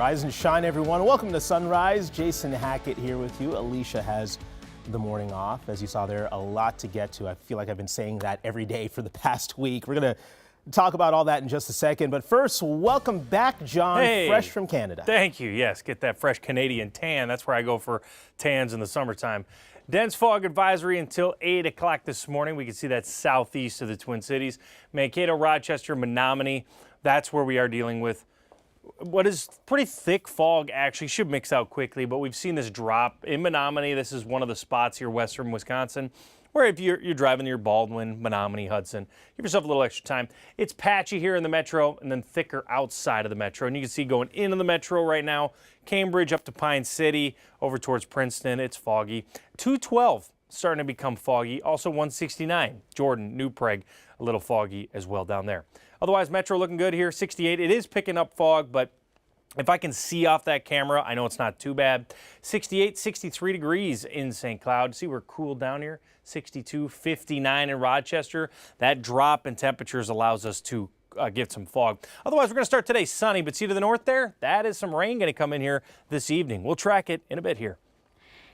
Rise and shine, everyone. Welcome to Sunrise. Jason Hackett here with you. Alicia has the morning off. As you saw there, a lot to get to. I feel like I've been saying that every day for the past week. We're going to talk about all that in just a second. But first, welcome back, John, hey, fresh from Canada. Thank you. Yes, get that fresh Canadian tan. That's where I go for tans in the summertime. Dense fog advisory until 8 o'clock this morning. We can see that southeast of the Twin Cities. Mankato, Rochester, Menominee. That's where we are dealing with what is pretty thick fog. Actually should mix out quickly, but we've seen this drop in Menominee. This is one of the spots here west from Wisconsin where if you're driving near Baldwin, Menominee, Hudson, give yourself a little extra time. It's patchy here in the metro and then thicker outside of the metro. And you can see going into the metro right now, Cambridge up to Pine City, over towards Princeton, it's foggy. 212 starting to become foggy. Also 169, Jordan, New Prague, a little foggy as well down there. Otherwise, metro looking good here, 68. It is picking up fog, but if I can see off that camera, I know it's not too bad. 68, 63 degrees in St. Cloud. See, we're cool down here. 62, 59 in Rochester. That drop in temperatures allows us to get some fog. Otherwise, we're going to start today sunny, but see to the north there, that is some rain going to come in here this evening. We'll track it in a bit here.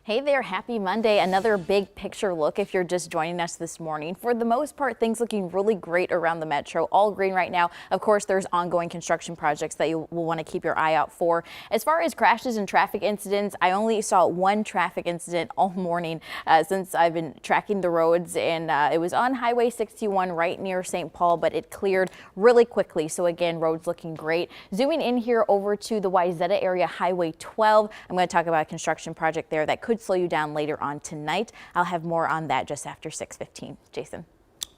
Hey there, happy Monday. Another big picture look if you're just joining us this morning. For the most part, things looking really great around the metro. All green right now. Of course, there's ongoing construction projects that you will want to keep your eye out for. As far as crashes and traffic incidents, I only saw one traffic incident all morning since I've been tracking the roads, and it was on Highway 61 right near St. Paul, but it cleared really quickly. So again, roads looking great. Zooming in here over to the Wayzata area, Highway 12. I'm going to talk about a construction project there that could slow you down later on tonight. I'll have more on that just after 6:15. Jason.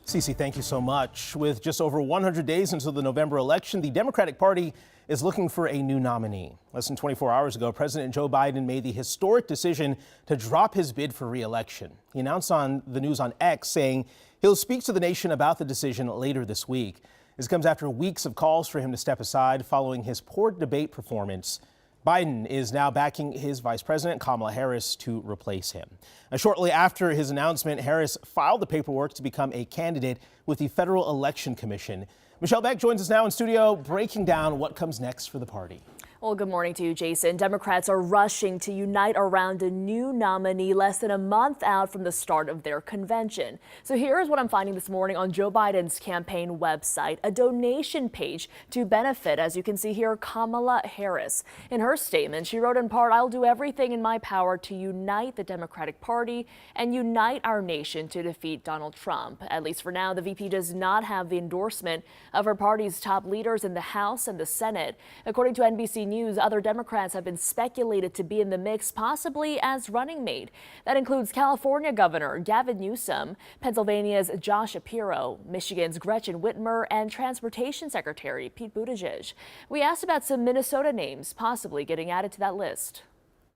Cece, thank you so much. With just over 100 days until the November election, the Democratic Party is looking for a new nominee. Less than 24 hours ago, President Joe Biden made the historic decision to drop his bid for re-election. He announced on the news on X saying he'll speak to the nation about the decision later this week. This comes after weeks of calls for him to step aside following his poor debate performance. Biden is now backing his vice president, Kamala Harris, to replace him. Now, shortly after his announcement, Harris filed the paperwork to become a candidate with the Federal Election Commission. Michelle Beck joins us now in studio, breaking down what comes next for the party. Well, good morning to you, Jason. Democrats are rushing to unite around a new nominee less than a month out from the start of their convention. So here's what I'm finding this morning on Joe Biden's campaign website, a donation page to benefit, as you can see here, Kamala Harris. In her statement, she wrote in part, "I'll do everything in my power to unite the Democratic Party and unite our nation to defeat Donald Trump." At least for now, the VP does not have the endorsement of her party's top leaders in the House and the Senate. According to NBC News, other Democrats have been speculated to be in the mix, possibly as running mate. That includes California Governor Gavin Newsom, Pennsylvania's Josh Shapiro, Michigan's Gretchen Whitmer, and Transportation Secretary Pete Buttigieg. We asked about some Minnesota names possibly getting added to that list.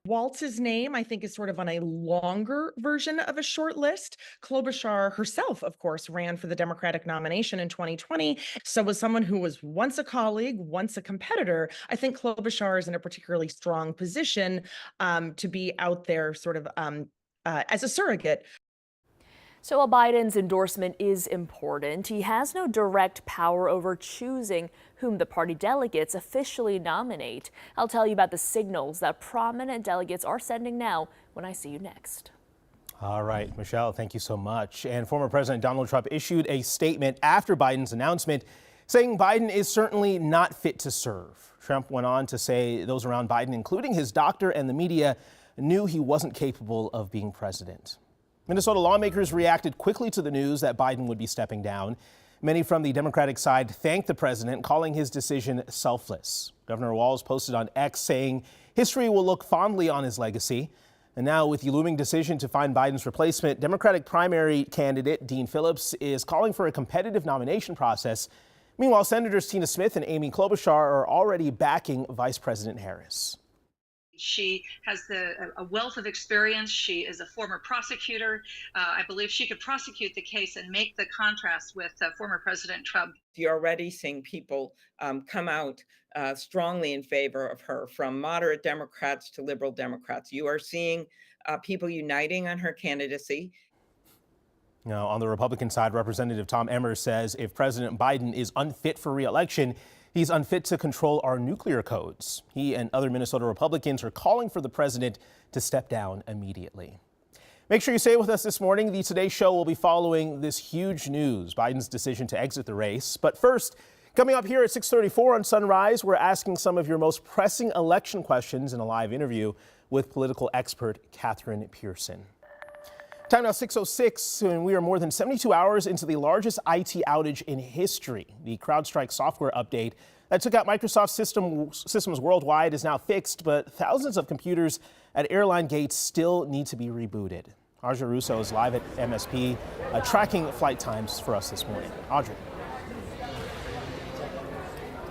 Waltz's name, I think, is sort of on a longer version of a short list. Klobuchar herself, of course, ran for the Democratic nomination in 2020. So was someone who was once a colleague, once a competitor. I think Klobuchar is in a particularly strong position to be out there sort of as a surrogate. So while Biden's endorsement is important, he has no direct power over choosing whom the party delegates officially nominate. I'll tell you about the signals that prominent delegates are sending now when I see you next. All right, Michelle, thank you so much. And former President Donald Trump issued a statement after Biden's announcement saying Biden is certainly not fit to serve. Trump went on to say those around Biden, including his doctor and the media, knew he wasn't capable of being president. Minnesota lawmakers reacted quickly to the news that Biden would be stepping down. Many from the Democratic side thanked the president, calling his decision selfless. Governor Walz posted on X saying history will look fondly on his legacy. And now with the looming decision to find Biden's replacement, Democratic primary candidate Dean Phillips is calling for a competitive nomination process. Meanwhile, Senators Tina Smith and Amy Klobuchar are already backing Vice President Harris. She has a wealth of experience. She is a former prosecutor. I believe she could prosecute the case and make the contrast with former President Trump. You're already seeing people come out strongly in favor of her, from moderate Democrats to liberal Democrats. You are seeing people uniting on her candidacy. Now, on the Republican side, Representative Tom Emmer says if President Biden is unfit for re-election, He's unfit to control our nuclear codes. He and other Minnesota Republicans are calling for the president to step down immediately. Make sure you stay with us this morning. The Today Show will be following this huge news, Biden's decision to exit the race. But first, coming up here at 6:34 on Sunrise, we're asking some of your most pressing election questions in a live interview with political expert Catherine Pearson. Time now 6:06, and we are more than 72 hours into the largest IT outage in history. The CrowdStrike software update that took out Microsoft systems worldwide is now fixed, but thousands of computers at airline gates still need to be rebooted. Audrey Russo is live at MSP, tracking flight times for us this morning. Audrey.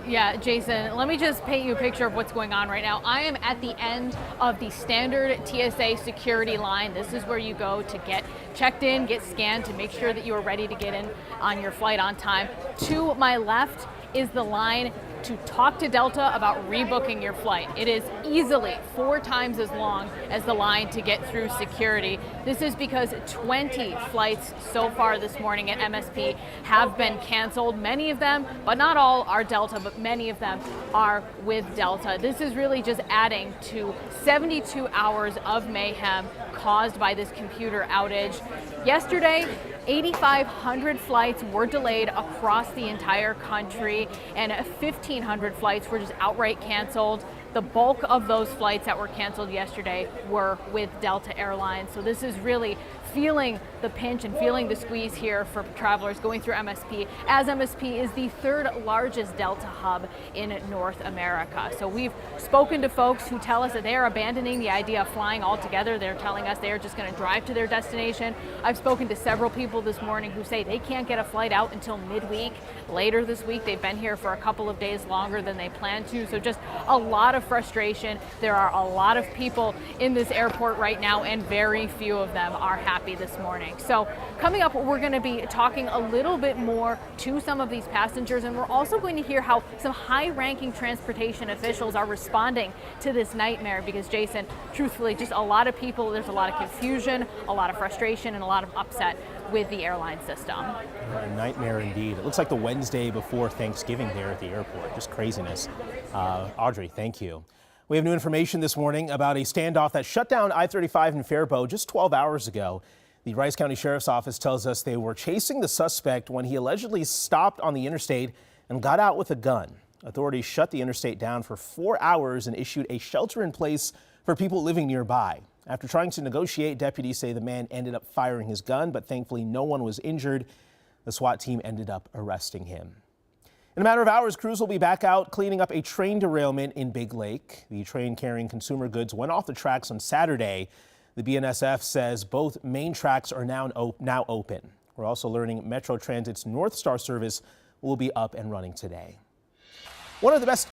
Yeah, Jason, let me just paint you a picture of what's going on right now. I am at the end of the standard TSA security line. This is where you go to get checked in, get scanned to make sure that you are ready to get in on your flight on time. To my left is the line to talk to Delta about rebooking your flight. It is easily 4 times as long as the line to get through security. This is because 20 flights so far this morning at MSP have been canceled. Many of them, but not all, are Delta, but many of them are with Delta. This is really just adding to 72 hours of mayhem caused by this computer outage. Yesterday, 8,500 flights were delayed across the entire country, and 1,500 flights were just outright canceled. The bulk of those flights that were canceled yesterday were with Delta Airlines. So this is really feeling the pinch and feeling the squeeze here for travelers going through MSP, as MSP is the 3rd largest Delta hub in North America. So we've spoken to folks who tell us that they are abandoning the idea of flying altogether. They're telling us they are just going to drive to their destination. I've spoken to several people this morning who say they can't get a flight out until midweek. Later this week, they've been here for a couple of days longer than they planned to. So just a lot of frustration. There are a lot of people in this airport right now, and very few of them are happy this morning. So coming up, we're going to be talking a little bit more to some of these passengers, and we're also going to hear how some high-ranking transportation officials are responding to this nightmare, because Jason, truthfully, just a lot of people, there's a lot of confusion, a lot of frustration, and a lot of upset with the airline system. A nightmare indeed. It looks like the Wednesday before Thanksgiving there at the airport. Just craziness. Audrey, thank you. We have new information this morning about a standoff that shut down I-35 in Faribault just 12 hours ago. The Rice County Sheriff's Office tells us they were chasing the suspect when he allegedly stopped on the interstate and got out with a gun. Authorities shut the interstate down for 4 hours and issued a shelter in place for people living nearby. After trying to negotiate, deputies say the man ended up firing his gun, but thankfully no one was injured. The SWAT team ended up arresting him. In a matter of hours, crews will be back out cleaning up a train derailment in Big Lake. The train carrying consumer goods went off the tracks on Saturday. The BNSF says both main tracks are now open. We're also learning Metro Transit's North Star service will be up and running today. One of the best